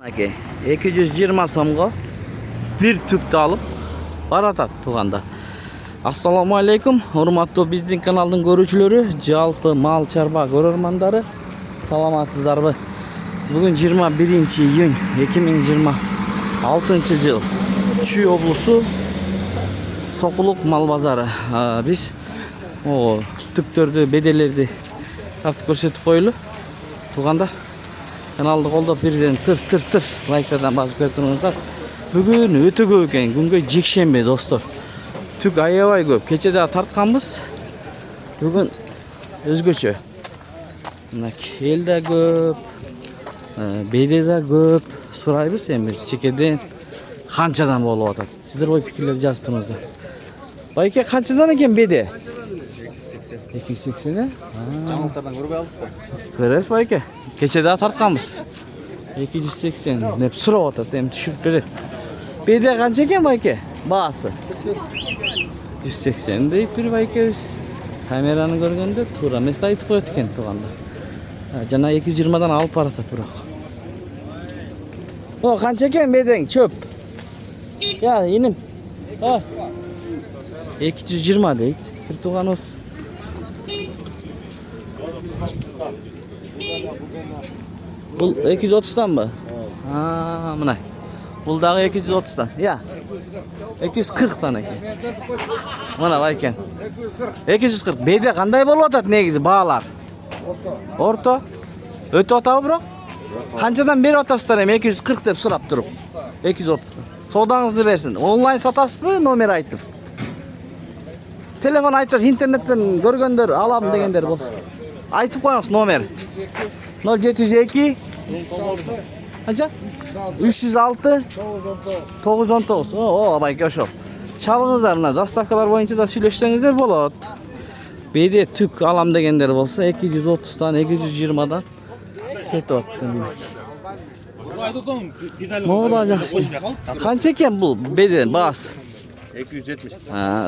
Ake 220 сомго bir tüptü alıp baratat туганда. Assalamu alaikum, урматтуу биздин каналдын көрүүчүлөрү, жалпы мал чарба көрөрмандары. Саламатсыздарбы? Бүгүн 21 июнь 2026 жыл. Чүй облусу Сокулук мал базары. Биз түптөрдү, беделерди тартып көрсөтүп коелу. Туганда каналды колдоп бирден тырс лайктардан басып көрүңүздөр. Бүгүн өтө көп экен, күнгө жекшемби достор. Түк аябай көп. Кече да тартканбыз. Бүгүн өзгөчө. Мына эл да көп, беде да көп. Сурайбыз эми чекеден канчадан болуп атат. Сиздер ой пикирлерди жазып туруңуздар. Байке канчадан экен беде? 280. Жаңылыктардан көрбөй алдык го. Көрөсүз байке? Кече да тартканбыз. 280 деп сурап атат, эми түшүрүп берет. Беде канча экен байке? Баасы 180 дейт бир байкебиз. Камераны көргөндө туура эмес айтып коет экен туганда. Жана 220дан алып баратат бирок. О, канча экен бедең чөп? Я, иним. 220 дейт. Бир тууганыбыз. Бул 230-данбы? Мына. Бул дагы 230-дан. Я. 240-дан экен. Мына байкен. 240. Беде кандай болуп атат негизи баалар? Орто. Өтө атабы бирок? Канчадан берип атасыздар эми 240 деп сурап туруп. 230-дан. Соодаңызды берсин. Онлайн сатасызбы, номер айтып? Телефон айтсаңыз интернеттен көргөндөр алам дегендер болсун. Айтып коюңуз номер. 0702 Қанша? 306 919. О, байке ошол. Чалыңыздар, мына доставкалар боюнча да сүйлөшсөңүздөр болот. Беде түк алам дегендер болсо 230-дан 220-дан кетип атты. Мода жакшы. Канча экен бул беден баасы? 270.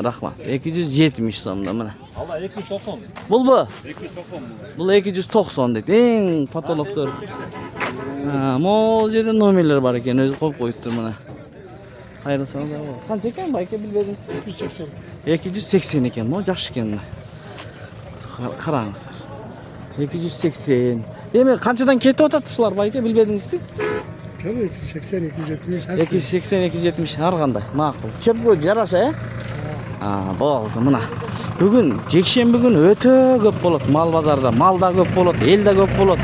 Рахмат. 270 сомдо мына. Алла 290. Булбу? 290. Бул 290 дейт. Эң потолоктор. Мол жерде номерлер бар экен, өзү коюп коюптур мына. Кайрылсаңыз да болот. Канча экен байке билбедиңиз? 280. 280 экен, мо жакшы экен мына. Караңыздар. 280. Эми канчадан кетип атат ушулар байке билбедиңизби? 280, 270. 280, 270 ар кандай макул. Чөпкө жараша, болду мына. Бүгүн жекшемби күнү өтө көп болот мал базарда. Мал да көп болот, эл да көп болот.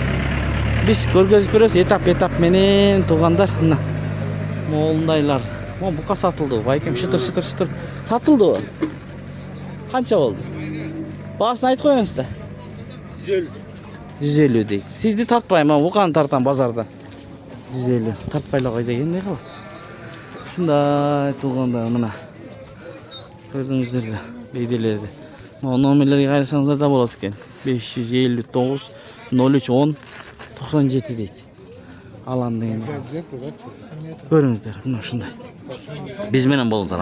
Биз көргөзүп беребиз этап менен туугандар. Мына молундайлар. Бука сатылды. Байкем шытыр. Сатылды. Канча болду? Баасын айтып коюңуз да. 150. 150 дейт. Сизди тартпайм, мен буканы тартам базарда. 150. Тартпайлы кой дегенде кылат. Ушундай туугандар мына. Көрдүңүздөр бейделерди. Могу номерлерге кайрылсаңыздар да болот экен. 559 03 10 97 дейт. Алам деген. Көрүңүздөр, мына ушундай. Биз менен болуңуздар.